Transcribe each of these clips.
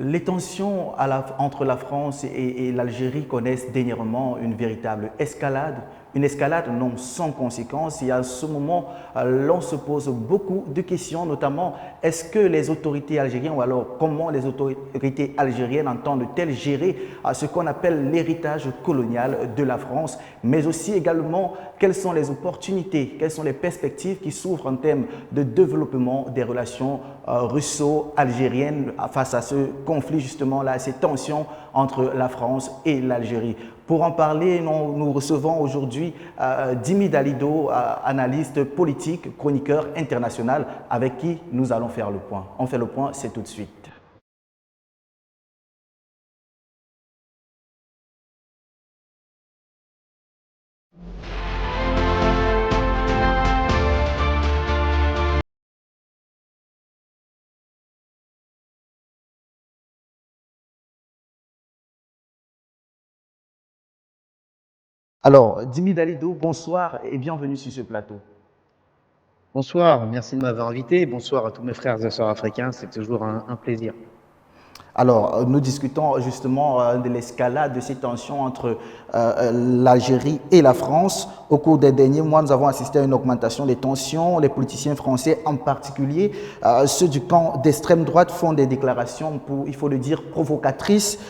Les tensions entre la France et l'Algérie connaissent dernièrement une véritable escalade, une escalade non sans conséquence. Et à ce moment, l'on se pose beaucoup de questions, notamment est-ce que les autorités algériennes ou alors comment les autorités algériennes entendent-elles gérer ce qu'on appelle l'héritage colonial de la France, mais aussi également quelles sont les opportunités, quelles sont les perspectives qui s'ouvrent en termes de développement des relations russo-algériennes face à ce conflit justement-là, ces tensions entre la France et l'Algérie. Pour en parler, nous recevons aujourd'hui Dimi Dalido, analyste politique, chroniqueur international, avec qui nous allons faire le point. On fait le point, c'est tout de suite. Alors, Dimi Dalido, bonsoir et bienvenue sur ce plateau. Bonsoir, merci de m'avoir invité. Bonsoir à tous mes frères et sœurs africains, c'est toujours un plaisir. Alors, nous discutons justement de l'escalade de ces tensions entre l'Algérie et la France. Au cours des derniers mois, nous avons assisté à une augmentation des tensions. Les politiciens français, en particulier, ceux du camp d'extrême droite, font des déclarations, il faut le dire, provocatrices,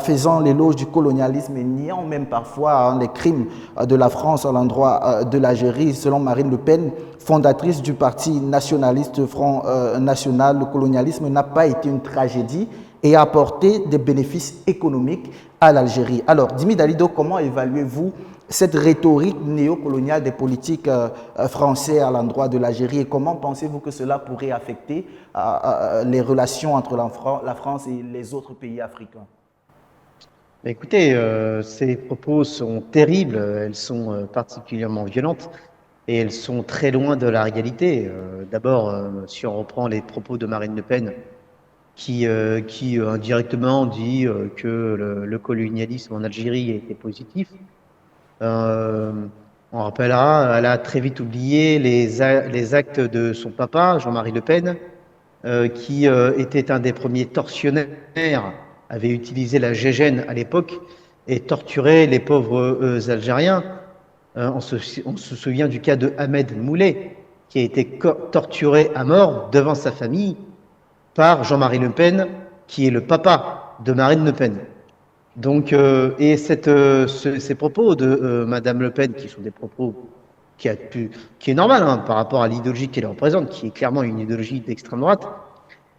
faisant l'éloge du colonialisme et niant même parfois les crimes de la France à l'endroit de l'Algérie. Selon Marine Le Pen, fondatrice du parti nationaliste Front National, le colonialisme n'a pas été une tragédie et a apporté des bénéfices économiques à l'Algérie. Alors, Dimi Dalido, comment évaluez-vous cette rhétorique néocoloniale des politiques français à l'endroit de l'Algérie et comment pensez-vous que cela pourrait affecter les relations entre la France et les autres pays africains? Écoutez, ces propos sont terribles, elles sont particulièrement violentes et elles sont très loin de la réalité. D'abord, si on reprend les propos de Marine Le Pen, qui indirectement dit que le colonialisme en Algérie était positif. On rappellera, elle a très vite oublié les actes de son papa, Jean-Marie Le Pen, qui était un des premiers tortionnaires, avait utilisé la gégène à l'époque et torturé les pauvres Algériens. On se souvient du cas de Ahmed Moulet, qui a été torturé à mort devant sa famille par Jean-Marie Le Pen, qui est le papa de Marine Le Pen. Donc, ces propos de Madame Le Pen, qui sont des propos qui est normal par rapport à l'idéologie qu'elle représente, qui est clairement une idéologie d'extrême droite,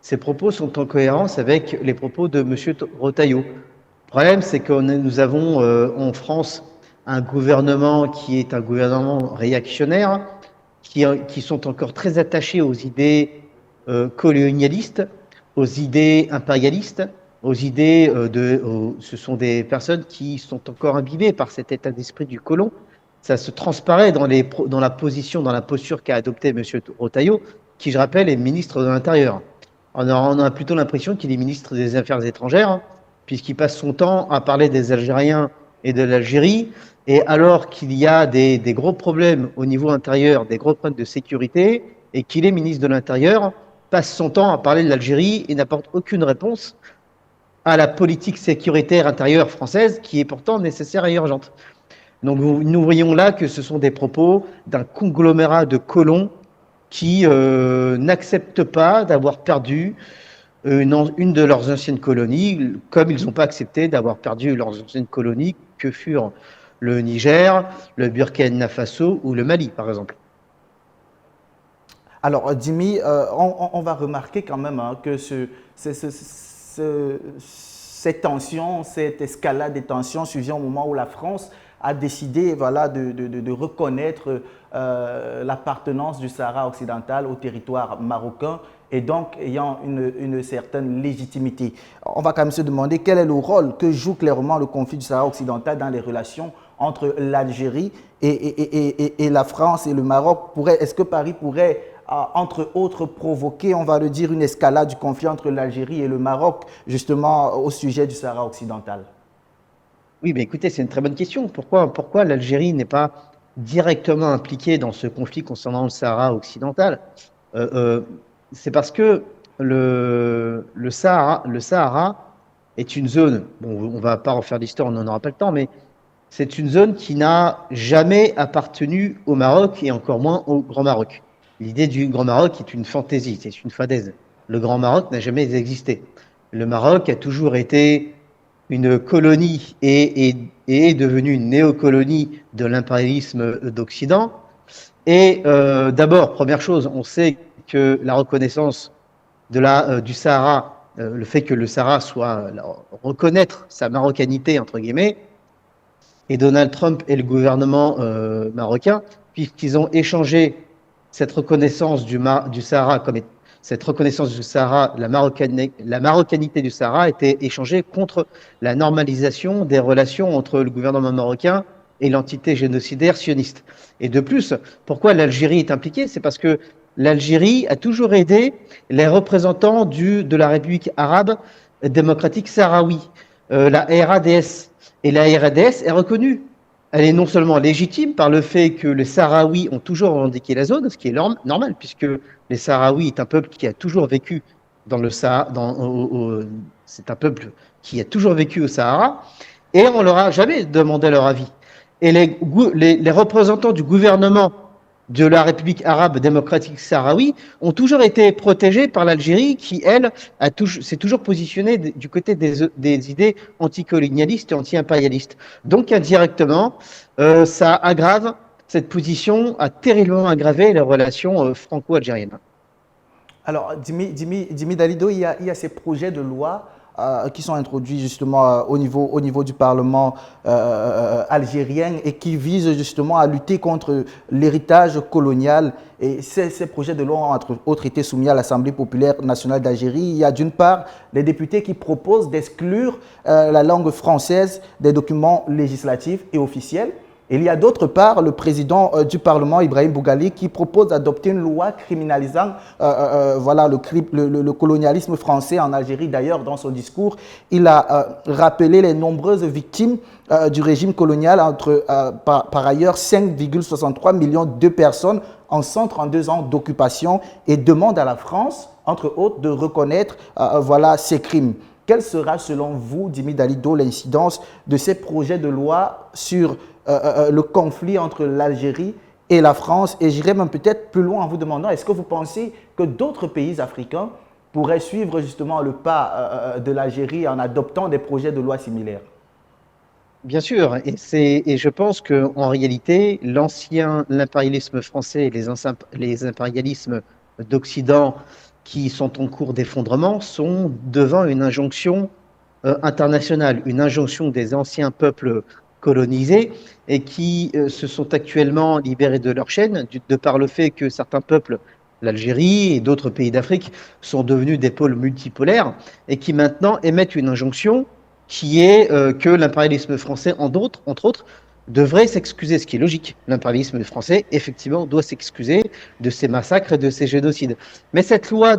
ces propos sont en cohérence avec les propos de Monsieur Retailleau. Le problème, c'est que nous avons en France un gouvernement qui est un gouvernement réactionnaire, qui sont encore très attachés aux idées colonialistes, aux idées impérialistes, aux idées ce sont des personnes qui sont encore imbibées par cet état d'esprit du colon. Ça se transparaît dans la posture qu'a adoptée M. Retailleau, qui, je rappelle, est ministre de l'Intérieur. On a plutôt l'impression qu'il est ministre des Affaires étrangères, hein, puisqu'il passe son temps à parler des Algériens et de l'Algérie, et alors qu'il y a des gros problèmes au niveau intérieur, des gros problèmes de sécurité, et qu'il est ministre de l'Intérieur, passe son temps à parler de l'Algérie et n'apporte aucune réponse à la politique sécuritaire intérieure française, qui est pourtant nécessaire et urgente. Donc nous voyons là que ce sont des propos d'un conglomérat de colons qui n'acceptent pas d'avoir perdu une de leurs anciennes colonies, comme ils n'ont pas accepté d'avoir perdu leurs anciennes colonies que furent le Niger, le Burkina Faso ou le Mali, par exemple. Alors, Dimi, on va remarquer quand même que cette tension, cette escalade des tensions survient au moment où la France a décidé voilà, de reconnaître l'appartenance du Sahara occidental au territoire marocain et donc ayant une certaine légitimité. On va quand même se demander quel est le rôle que joue clairement le conflit du Sahara occidental dans les relations entre l'Algérie et la France et le Maroc. Est-ce que Paris pourrait entre autres provoquer, on va le dire, une escalade du conflit entre l'Algérie et le Maroc, justement au sujet du Sahara occidental? Oui, mais écoutez, c'est une très bonne question. Pourquoi l'Algérie n'est pas directement impliquée dans ce conflit concernant le Sahara occidental? C'est parce que le Sahara est une zone, bon, on va pas refaire l'histoire, on n'en aura pas le temps, mais c'est une zone qui n'a jamais appartenu au Maroc et encore moins au Grand Maroc. L'idée du Grand Maroc est une fantaisie, c'est une fadaise. Le Grand Maroc n'a jamais existé. Le Maroc a toujours été une colonie et est devenu une néocolonie de l'impérialisme d'Occident. Et d'abord, première chose, on sait que la reconnaissance du Sahara, le fait que le Sahara soit reconnaître sa marocanité entre guillemets, et Donald Trump et le gouvernement marocain, puisqu'ils ont échangé cette reconnaissance du Sahara comme cette reconnaissance du Sahara, la marocanité du Sahara a été échangée contre la normalisation des relations entre le gouvernement marocain et l'entité génocidaire sioniste. Et de plus, pourquoi l'Algérie est impliquée? C'est parce que l'Algérie a toujours aidé les représentants de la République arabe démocratique sahraoui, la RADS. Et la RADS est reconnue. Elle est non seulement légitime par le fait que les Sahraouis ont toujours revendiqué la zone, ce qui est normal, puisque les Sahraouis est un peuple qui a toujours vécu dans le Sahara, c'est un peuple qui a toujours vécu au Sahara, et on leur a jamais demandé leur avis. Et les représentants du gouvernement de la République arabe démocratique sahraoui ont toujours été protégés par l'Algérie qui, elle, s'est toujours positionnée du côté des idées anticolonialistes et anti-impérialistes. Donc, indirectement, ça aggrave, cette position a terriblement aggravé les relations franco-algériennes. Alors, Dimi Dalido, il y a ces projets de loi qui sont introduits justement au niveau du Parlement algérien et qui visent justement à lutter contre l'héritage colonial. Et ces projets de loi ont entre autres été soumis à l'Assemblée populaire nationale d'Algérie. Il y a d'une part les députés qui proposent d'exclure la langue française des documents législatifs et officiels. Il y a d'autre part le président du Parlement, Ibrahim Bougali, qui propose d'adopter une loi criminalisant voilà, le colonialisme français en Algérie. D'ailleurs, dans son discours, il a rappelé les nombreuses victimes du régime colonial, par ailleurs 5,63 millions de personnes en 132 ans d'occupation, et demande à la France, entre autres, de reconnaître voilà, ces crimes. Quelle sera, selon vous, Dimi Dalido, l'incidence de ces projets de loi sur le conflit entre l'Algérie et la France? Et j'irai même peut-être plus loin en vous demandant, est-ce que vous pensez que d'autres pays africains pourraient suivre justement le pas de l'Algérie en adoptant des projets de loi similaires? Bien sûr, et je pense qu'en réalité, l'impérialisme français et les impérialismes d'Occident qui sont en cours d'effondrement sont devant une injonction internationale, une injonction des anciens peuples colonisés et qui se sont actuellement libérés de leur chaîne, de par le fait que certains peuples, l'Algérie et d'autres pays d'Afrique, sont devenus des pôles multipolaires et qui maintenant émettent une injonction qui est que l'impérialisme français, entre autres, devrait s'excuser, ce qui est logique. L'impérialisme français, effectivement, doit s'excuser de ces massacres et de ces génocides. Mais cette loi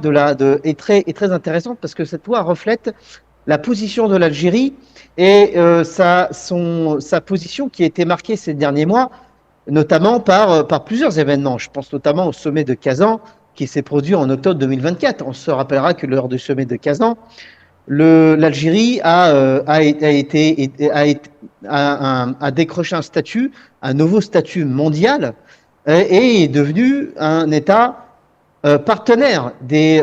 est très intéressante parce que cette loi reflète la position de l'Algérie et sa position qui a été marquée ces derniers mois, notamment par plusieurs événements. Je pense notamment au sommet de Kazan qui s'est produit en octobre 2024. On se rappellera que lors du sommet de Kazan, l'Algérie a décroché un nouveau statut mondial et est devenu un État partenaire des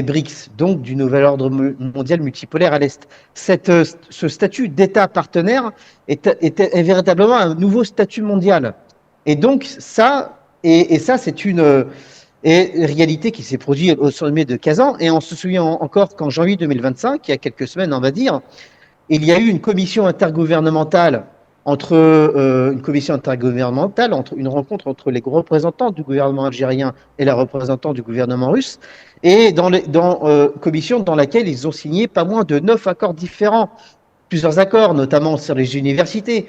BRICS, donc du nouvel ordre mondial multipolaire à l'Est. Ce statut d'État partenaire est véritablement un nouveau statut mondial. Et donc ça c'est une réalité qui s'est produite au sommet de Kazan. Et on se souvient encore qu'en janvier 2025, il y a quelques semaines on va dire, il y a eu une commission intergouvernementale une rencontre entre les représentants du gouvernement algérien et les représentants du gouvernement russe, et commission dans laquelle ils ont signé pas moins de 9 accords différents, plusieurs accords, notamment sur les universités.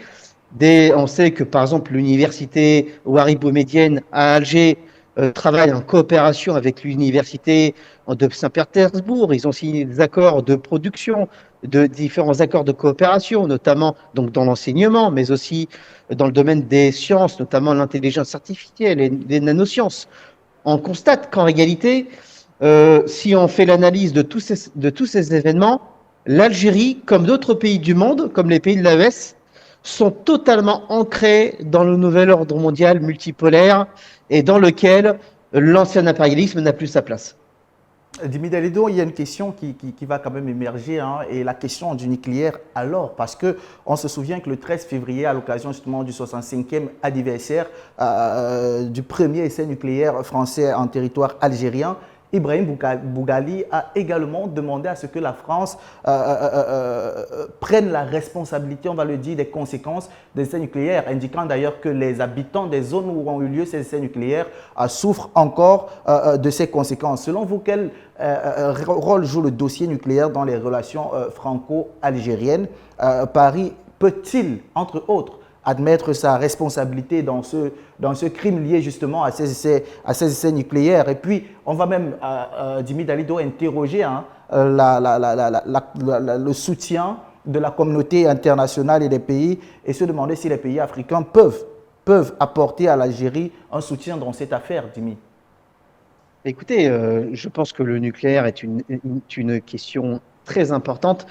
On sait que par exemple l'université Ouari Boumedienne à Alger travaille en coopération avec l'université de Saint-Pétersbourg. Ils ont signé des accords de production, différents accords de coopération, notamment donc dans l'enseignement, mais aussi dans le domaine des sciences, notamment l'intelligence artificielle et les nanosciences. On constate qu'en réalité, si on fait l'analyse de tous ces événements, l'Algérie, comme d'autres pays du monde, comme les pays de l'AES, sont totalement ancrés dans le nouvel ordre mondial multipolaire et dans lequel l'ancien impérialisme n'a plus sa place. Dimi Dalido, il y a une question qui va quand même émerger, hein, et la question du nucléaire alors, parce qu'on se souvient que le 13 février, à l'occasion justement du 65e anniversaire du premier essai nucléaire français en territoire algérien, Ibrahim Bougali a également demandé à ce que la France prenne la responsabilité, on va le dire, des conséquences des essais nucléaires, indiquant d'ailleurs que les habitants des zones où ont eu lieu ces essais nucléaires souffrent encore de ces conséquences. Selon vous, quel rôle joue le dossier nucléaire dans les relations franco-algériennes? Paris peut-il, entre autres, admettre sa responsabilité dans ce crime lié justement à ces essais nucléaires? Et puis, on va même, Dimi Dalido, interroger, hein, le soutien de la communauté internationale et des pays et se demander si les pays africains peuvent apporter à l'Algérie un soutien dans cette affaire, Dimi. Écoutez, je pense que le nucléaire est une question très importante.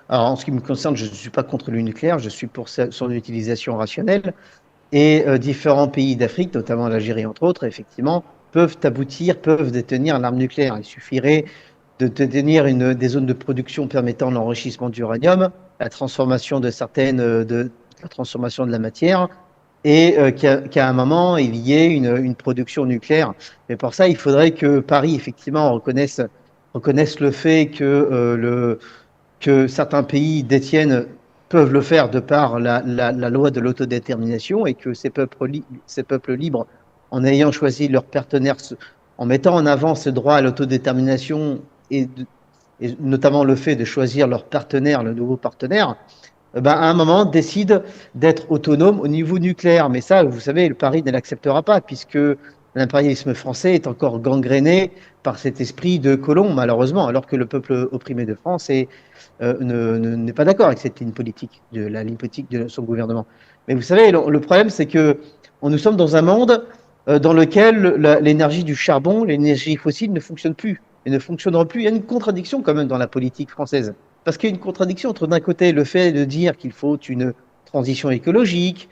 Alors, en ce qui me concerne, je ne suis pas contre le nucléaire, je suis pour son utilisation rationnelle. Et différents pays d'Afrique, notamment l'Algérie entre autres, effectivement, peuvent détenir l'arme nucléaire. Il suffirait de détenir des zones de production permettant l'enrichissement d'uranium, la transformation de la transformation de la matière, et qu'à un moment il y ait une production nucléaire. Mais pour ça, il faudrait que Paris effectivement reconnaisse le fait que certains pays peuvent le faire de par la loi de l'autodétermination, et que ces peuples libres, en ayant choisi leur partenaire, en mettant en avant ce droit à l'autodétermination et notamment le fait de choisir leur partenaire, le nouveau partenaire, à un moment décident d'être autonomes au niveau nucléaire. Mais ça, vous savez, le Paris ne l'acceptera pas, puisque l'impérialisme français est encore gangréné par cet esprit de colon, malheureusement, alors que le peuple opprimé de France n'est pas d'accord avec cette ligne politique, la ligne politique de son gouvernement. Mais vous savez, le problème, c'est que nous sommes dans un monde dans lequel l'énergie du charbon, l'énergie fossile ne fonctionne plus et ne fonctionnera plus. Il y a une contradiction quand même dans la politique française. Parce qu'il y a une contradiction entre, d'un côté, le fait de dire qu'il faut une transition écologique,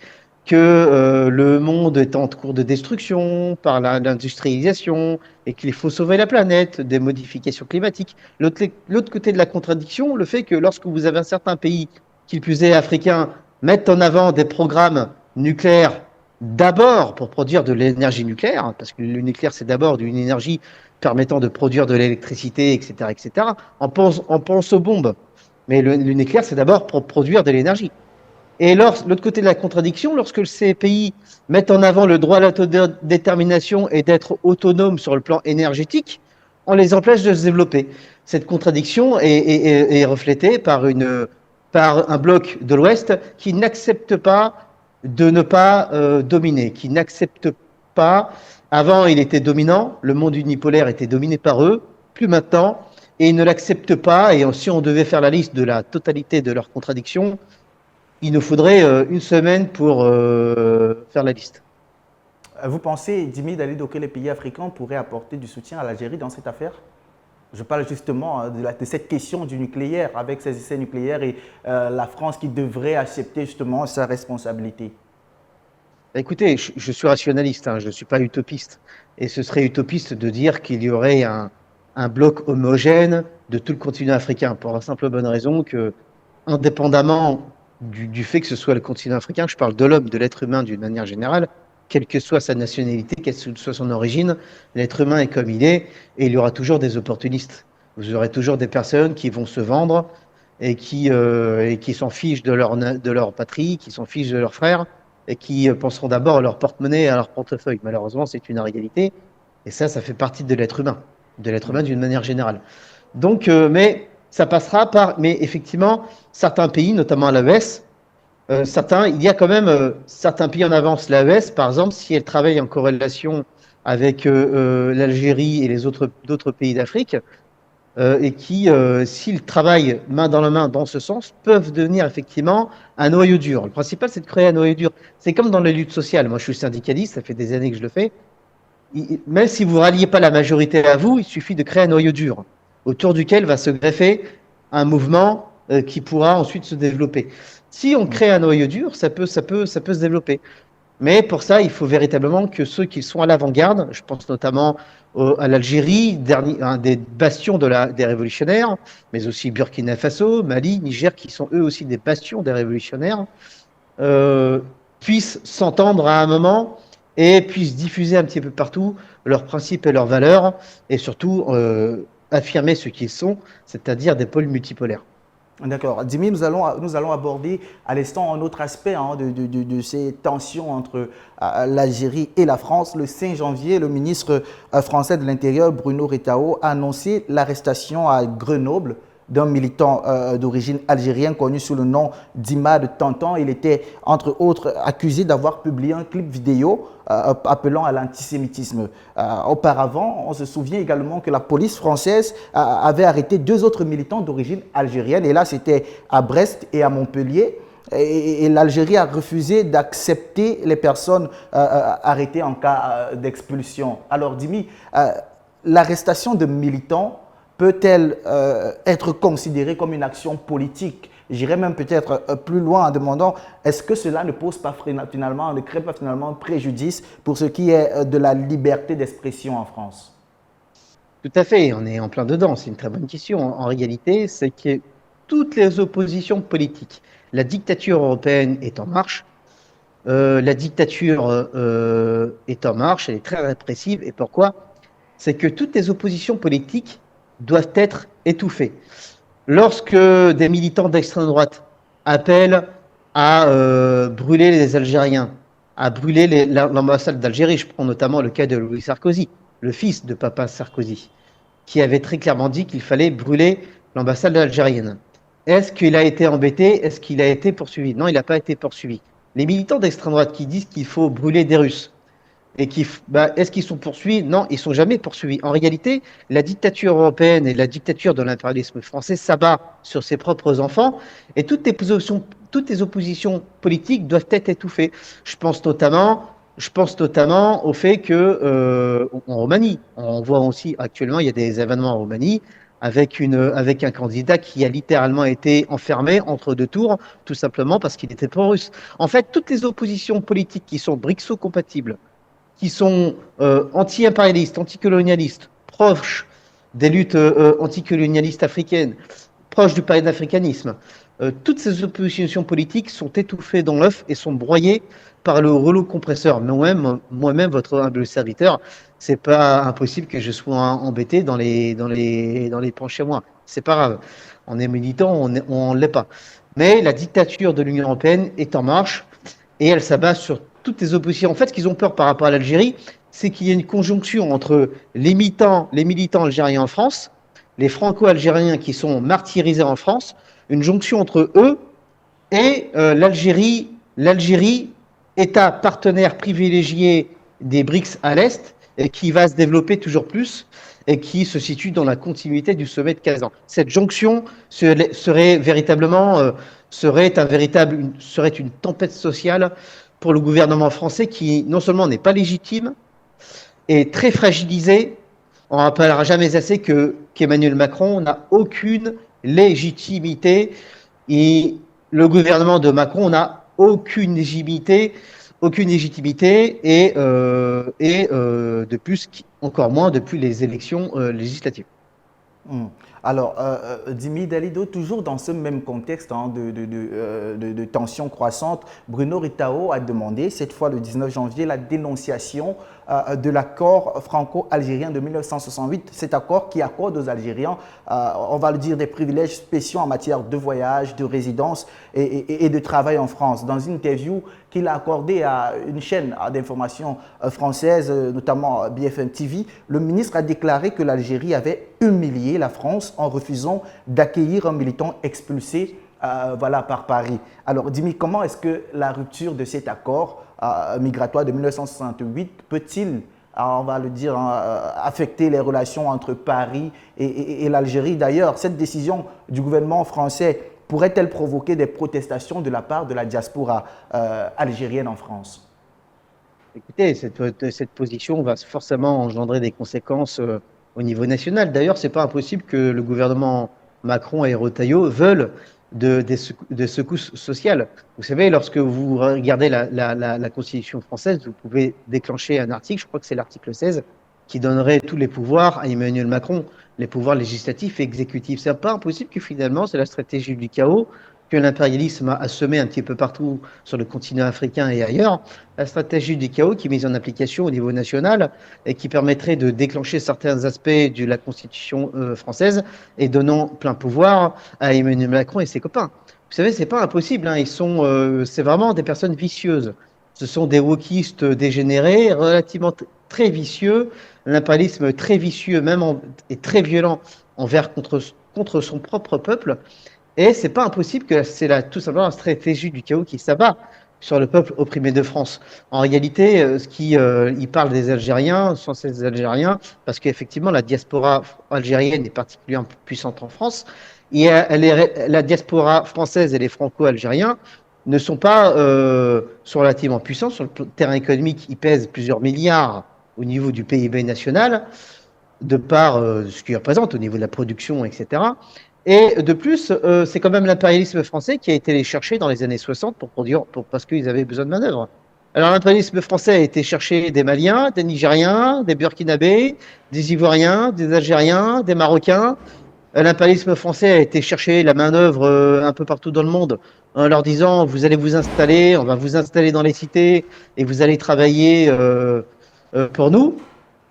que le monde est en cours de destruction par l'industrialisation et qu'il faut sauver la planète des modifications climatiques. L'autre côté de la contradiction, le fait que lorsque vous avez un certain pays, qui plus est africain, mettent en avant des programmes nucléaires d'abord pour produire de l'énergie nucléaire, parce que le nucléaire c'est d'abord une énergie permettant de produire de l'électricité, etc. On pense aux bombes, mais le nucléaire c'est d'abord pour produire de l'énergie. Et l'autre côté de la contradiction, lorsque ces pays mettent en avant le droit à l'autodétermination et d'être autonomes sur le plan énergétique, on les empêche de se développer. Cette contradiction est reflétée par un bloc de l'Ouest qui n'accepte pas de ne pas dominer, qui n'accepte pas. Avant, il était dominant, le monde unipolaire était dominé par eux, plus maintenant, et ils ne l'acceptent pas. Et si on devait faire la liste de la totalité de leurs contradictions, il nous faudrait une semaine pour faire la liste. Vous pensez, Dimi Dalido, que les pays africains pourraient apporter du soutien à l'Algérie dans cette affaire? Je parle justement de cette question du nucléaire, avec ces essais nucléaires et la France qui devrait accepter justement sa responsabilité. Écoutez, je suis rationaliste, hein, je ne suis pas utopiste. Et ce serait utopiste de dire qu'il y aurait un bloc homogène de tout le continent africain, pour la simple bonne raison que, indépendamment du fait que ce soit le continent africain, je parle de l'homme, de l'être humain d'une manière générale, quelle que soit sa nationalité, quelle que soit son origine, l'être humain est comme il est, et il y aura toujours des opportunistes. Vous aurez toujours des personnes qui vont se vendre et qui s'en fichent de leur patrie, qui s'en fichent de leurs frères, et qui penseront d'abord à leur porte-monnaie et à leur portefeuille. Malheureusement, c'est une réalité, et ça fait partie de l'être humain d'une manière générale. Donc, mais ça passera par, mais effectivement, certains pays, notamment à l'AES, il y a quand même certains pays en avance. L'AES, par exemple, si elle travaille en corrélation avec l'Algérie et d'autres pays d'Afrique, et qui, s'ils travaillent main dans la main dans ce sens, peuvent devenir effectivement un noyau dur. Le principal, c'est de créer un noyau dur. C'est comme dans les luttes sociales. Moi, je suis syndicaliste, ça fait des années que je le fais. même si vous ne ralliez pas la majorité à vous, il suffit de créer un noyau dur autour duquel va se greffer un mouvement qui pourra ensuite se développer. Si on crée un noyau dur, ça peut se développer. Mais pour ça, il faut véritablement que ceux qui sont à l'avant-garde, je pense notamment à l'Algérie, un des bastions des révolutionnaires, mais aussi Burkina Faso, Mali, Niger, qui sont eux aussi des bastions des révolutionnaires, puissent s'entendre à un moment et puissent diffuser un petit peu partout leurs principes et leurs valeurs, et surtout affirmer ce qu'ils sont, c'est-à-dire des pôles multipolaires. D'accord. Dimi, nous allons aborder à l'instant un autre aspect de ces tensions entre l'Algérie et la France. Le 5 janvier, le ministre français de l'Intérieur, Bruno Retailleau, a annoncé l'arrestation à Grenoble d'un militant d'origine algérienne connu sous le nom d'Imad Tantan. Il était, entre autres, accusé d'avoir publié un clip vidéo appelant à l'antisémitisme. Auparavant, on se souvient également que la police française avait arrêté 2 autres militants d'origine algérienne. Et là, c'était à Brest et à Montpellier. Et l'Algérie a refusé d'accepter les personnes arrêtées en cas d'expulsion. Alors, Dimi, l'arrestation de militants peut-elle être considérée comme une action politique? J'irais même peut-être plus loin en demandant, est-ce que cela ne pose pas finalement, ne crée pas finalement préjudice pour ce qui est de la liberté d'expression en France? Tout à fait, on est en plein dedans, c'est une très bonne question. En réalité, c'est que toutes les oppositions politiques, la dictature européenne est en marche, la dictature est en marche, elle est très répressive. Et pourquoi? C'est que toutes les oppositions politiques doivent être étouffées. Lorsque des militants d'extrême droite appellent à brûler les Algériens, à brûler l'ambassade d'Algérie, je prends notamment le cas de Louis Sarkozy, le fils de papa Sarkozy, qui avait très clairement dit qu'il fallait brûler l'ambassade algérienne. Est-ce qu'il a été embêté? Est-ce qu'il a été poursuivi? Non, il n'a pas été poursuivi. Les militants d'extrême droite qui disent qu'il faut brûler des Russes, et est-ce qu'ils sont poursuivis? Non, ils ne sont jamais poursuivis. En réalité, la dictature européenne et la dictature de l'impérialisme français s'abat sur ses propres enfants, et toutes les oppositions politiques doivent être étouffées. Je pense notamment au fait que en Roumanie, on voit aussi actuellement, il y a des événements en Roumanie avec un candidat qui a littéralement été enfermé entre 2 tours, tout simplement parce qu'il était pro-russe. En fait, toutes les oppositions politiques qui sont brixo-compatibles, qui sont anti-impérialistes, anticolonialistes, proches des luttes anticolonialistes africaines, proches du panafricanisme. Toutes ces oppositions politiques sont étouffées dans l'œuf et sont broyées par le rouleau compresseur. Moi-même, votre humble serviteur, c'est pas impossible que je sois embêté dans les pans chez moi. C'est pas grave. On est militant, on l'est pas. Mais la dictature de l'Union européenne est en marche et elle s'abat sur toutes les oppositions. En fait, ce qu'ils ont peur par rapport à l'Algérie, c'est qu'il y ait une conjonction entre les militants algériens en France, les franco-algériens qui sont martyrisés en France, une jonction entre eux et l'Algérie, État partenaire privilégié des BRICS à l'Est, et qui va se développer toujours plus et qui se situe dans la continuité du sommet de Kazan. Cette jonction serait une tempête sociale pour le gouvernement français qui non seulement n'est pas légitime, est très fragilisé. On ne rappellera jamais assez qu'Emmanuel Macron n'a aucune légitimité et le gouvernement de Macron n'a aucune légitimité et de plus, encore moins depuis les élections législatives. Alors, Dimi Dalido, toujours dans ce même contexte de tension croissante, Bruno Retailleau a demandé, cette fois le 19 janvier, la dénonciation de l'accord franco-algérien de 1968. Cet accord qui accorde aux Algériens, on va le dire, des privilèges spéciaux en matière de voyage, de résidence et de travail en France. Dans une interview qu'il a accordée à une chaîne d'information française, notamment BFM TV, le ministre a déclaré que l'Algérie avait humilié la France en refusant d'accueillir un militant expulsé par Paris. Alors, Dimi, comment est-ce que la rupture de cet accord migratoire de 1968 peut-il, on va le dire, affecter les relations entre Paris et l'Algérie? D'ailleurs, cette décision du gouvernement français pourrait-elle provoquer des protestations de la part de la diaspora algérienne en France? Écoutez, cette position va forcément engendrer des conséquences au niveau national. D'ailleurs, c'est pas impossible que le gouvernement Macron et Retailleau veulent des secousses sociales. Vous savez, lorsque vous regardez la Constitution française, vous pouvez déclencher un article, je crois que c'est l'article 16, qui donnerait tous les pouvoirs à Emmanuel Macron, les pouvoirs législatifs et exécutifs. C'est pas impossible que finalement, c'est la stratégie du chaos que l'impérialisme a semé un petit peu partout sur le continent africain et ailleurs, la stratégie du chaos qui est mise en application au niveau national et qui permettrait de déclencher certains aspects de la Constitution française et donnant plein pouvoir à Emmanuel Macron et ses copains. Vous savez, c'est pas impossible. Hein. C'est vraiment des personnes vicieuses. Ce sont des wokistes dégénérés, relativement très vicieux, l'impérialisme très vicieux, même et très violent envers contre son propre peuple. Et c'est pas impossible que c'est tout simplement la stratégie du chaos qui s'abat sur le peuple opprimé de France. En réalité, il parle des Algériens, sans ces Algériens, parce qu'effectivement, la diaspora algérienne est particulièrement puissante en France. Et la diaspora française et les franco-algériens ne sont pas sont relativement puissants sur le terrain économique. Ils pèsent plusieurs milliards au niveau du PIB national, de par ce qu'ils représentent au niveau de la production, etc. Et de plus, c'est quand même l'impérialisme français qui a été les chercher dans les années 60 pour produire, parce qu'ils avaient besoin de main-d'œuvre. Alors l'impérialisme français a été chercher des Maliens, des Nigériens, des Burkinabés, des Ivoiriens, des Algériens, des Marocains. L'impérialisme français a été chercher la main-d'œuvre un peu partout dans le monde en leur disant vous allez vous installer, on va vous installer dans les cités et vous allez travailler pour nous.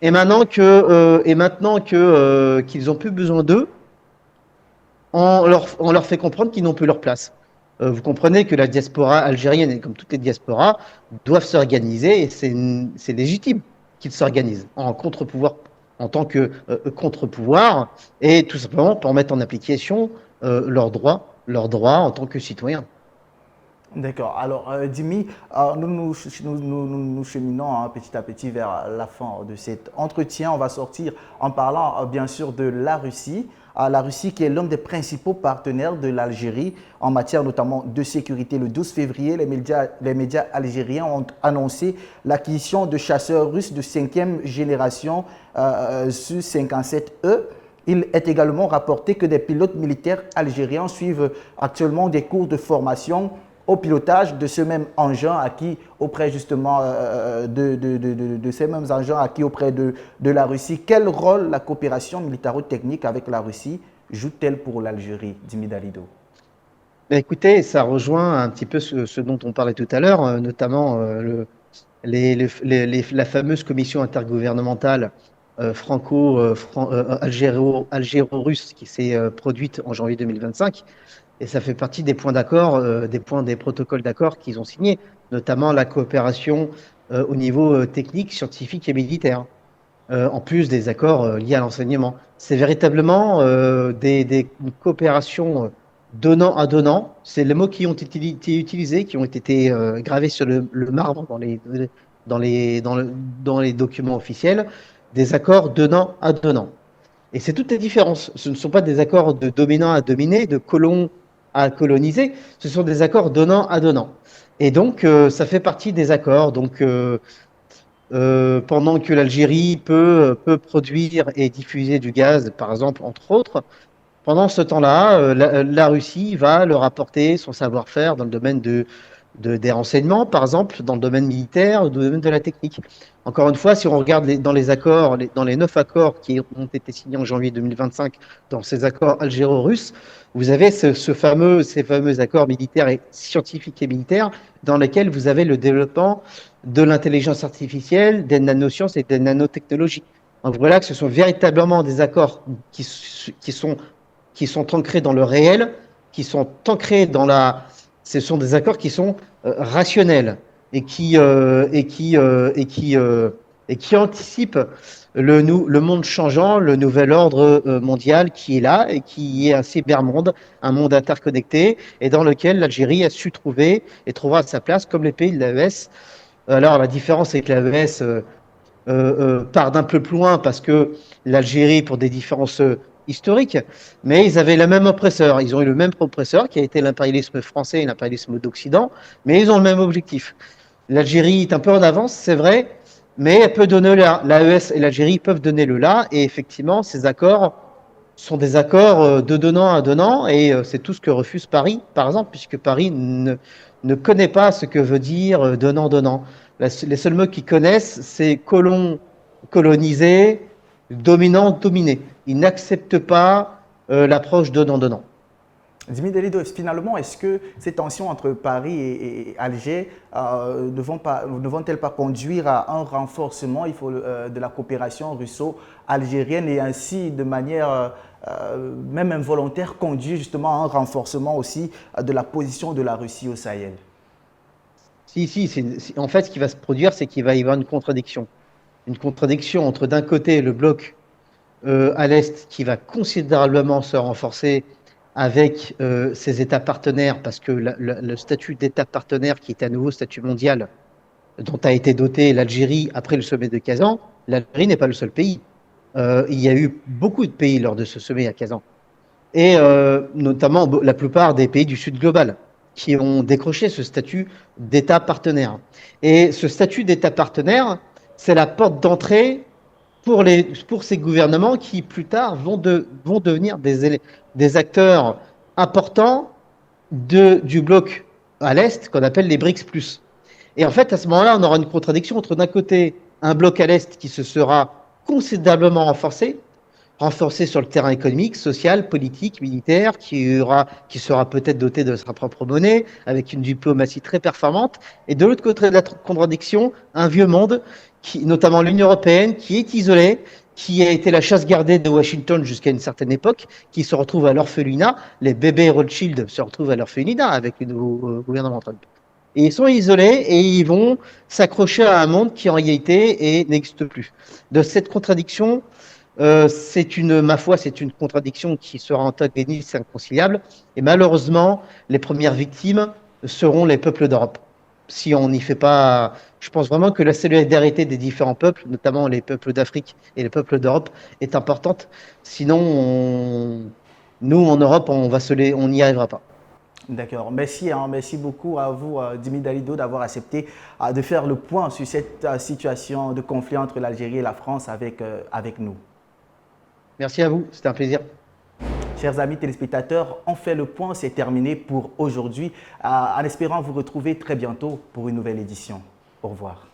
Et maintenant qu'ils ont plus besoin d'eux, on leur fait comprendre qu'ils n'ont plus leur place. Vous comprenez que la diaspora algérienne, et comme toutes les diasporas, doivent s'organiser, et c'est légitime qu'ils s'organisent en contre-pouvoir, en tant que contre-pouvoir, et tout simplement pour mettre en application leurs droits en tant que citoyens. D'accord. Alors, Dimi, nous cheminons hein, petit à petit vers la fin de cet entretien. On va sortir en parlant bien sûr de la Russie. La Russie qui est l'un des principaux partenaires de l'Algérie en matière notamment de sécurité. Le 12 février, les médias algériens ont annoncé l'acquisition de chasseurs russes de 5e génération Su-57E. Il est également rapporté que des pilotes militaires algériens suivent actuellement des cours de formation au pilotage de ce même engin acquis auprès justement de ces mêmes engins acquis auprès de la Russie. Quel rôle la coopération militaro-technique avec la Russie joue-t-elle pour l'Algérie, Dimi Dalido? Écoutez, ça rejoint un petit peu ce dont on parlait tout à l'heure, notamment la fameuse commission intergouvernementale franco-algéro-russe qui s'est produite en janvier 2025. Et ça fait partie des points d'accord, des protocoles d'accord qu'ils ont signés, notamment la coopération au niveau technique, scientifique et militaire, en plus des accords liés à l'enseignement. C'est véritablement une coopération donnant à donnant. C'est les mots qui ont été utilisés, qui ont été gravés sur le marbre dans les documents officiels, des accords donnant à donnant. Et c'est toutes les différences. Ce ne sont pas des accords de dominant à dominer, de colon à coloniser, ce sont des accords donnant à donnant. Et donc, ça fait partie des accords. Donc, pendant que l'Algérie peut produire et diffuser du gaz, par exemple, entre autres, pendant ce temps-là, la Russie va leur apporter son savoir-faire dans le domaine des renseignements, par exemple, dans le domaine militaire, dans le domaine de la technique. Encore une fois, si on regarde dans les accords, dans les 9 accords qui ont été signés en janvier 2025, dans ces accords algéro-russes, vous avez ces fameux accords militaires et scientifiques et militaires dans lesquels vous avez le développement de l'intelligence artificielle, des nanosciences et des nanotechnologies. Donc voilà que ce sont véritablement des accords qui sont ancrés dans le réel, qui sont ancrés dans ce sont des accords qui sont rationnels et qui anticipent le monde changeant, le nouvel ordre mondial qui est là et qui est un cybermonde, un monde interconnecté et dans lequel l'Algérie a su trouver et trouvera sa place comme les pays de l'AES. Alors la différence c'est que l'AES part d'un peu plus loin parce que l'Algérie, pour des différences historiques, mais ils avaient le même oppresseur. Ils ont eu le même oppresseur qui a été l'impérialisme français et l'impérialisme d'Occident, mais ils ont le même objectif. L'Algérie est un peu en avance, c'est vrai, mais elle peut donner l'AES et l'Algérie peuvent donner le là, et effectivement, ces accords sont des accords de donnant à donnant, et c'est tout ce que refuse Paris, par exemple, puisque Paris ne connaît pas ce que veut dire donnant-donnant. Les seuls mots qu'ils connaissent, c'est colon, colonisé, dominant, dominé. Ils n'acceptent pas l'approche donnant-donnant. Dimi Delido, finalement, est-ce que ces tensions entre Paris et Alger ne vont-elles pas conduire à un renforcement de la coopération russo-algérienne et ainsi, de manière même involontaire, conduire justement à un renforcement aussi de la position de la Russie au Sahel? Si, en fait, ce qui va se produire, c'est qu'il va y avoir une contradiction. Une contradiction entre, d'un côté, le bloc à l'Est qui va considérablement se renforcer avec ses États partenaires, parce que le statut d'État partenaire, qui est un nouveau statut mondial, dont a été doté l'Algérie après le sommet de Kazan, l'Algérie n'est pas le seul pays. Il y a eu beaucoup de pays lors de ce sommet à Kazan, et notamment la plupart des pays du Sud global, qui ont décroché ce statut d'État partenaire. Et ce statut d'État partenaire, c'est la porte d'entrée pour ces gouvernements qui, plus tard, vont devenir des acteurs importants du bloc à l'Est, qu'on appelle les BRICS+. Et en fait, à ce moment-là, on aura une contradiction entre, d'un côté, un bloc à l'Est qui se sera considérablement renforcé sur le terrain économique, social, politique, militaire, qui sera peut-être doté de sa propre monnaie, avec une diplomatie très performante, et de l'autre côté de la contradiction, un vieux monde, notamment l'Union européenne, qui est isolée, qui a été la chasse gardée de Washington jusqu'à une certaine époque, qui se retrouve à l'orphelinat. Les bébés Rothschild se retrouvent à l'orphelinat avec le nouveau gouvernement Trump. Et ils sont isolés et ils vont s'accrocher à un monde qui en réalité n'existe plus. De cette contradiction, ma foi, c'est une contradiction qui sera antagoniste et inconciliable. Et malheureusement, les premières victimes seront les peuples d'Europe. Si on n'y fait pas, je pense vraiment que la solidarité des différents peuples, notamment les peuples d'Afrique et les peuples d'Europe, est importante. Sinon, nous en Europe, on n'y arrivera pas. D'accord. Merci, merci beaucoup à vous, Dimi Dalido, d'avoir accepté de faire le point sur cette situation de conflit entre l'Algérie et la France avec nous. Merci à vous, c'était un plaisir. Chers amis téléspectateurs, on fait le point, c'est terminé pour aujourd'hui, en espérant vous retrouver très bientôt pour une nouvelle édition. Au revoir.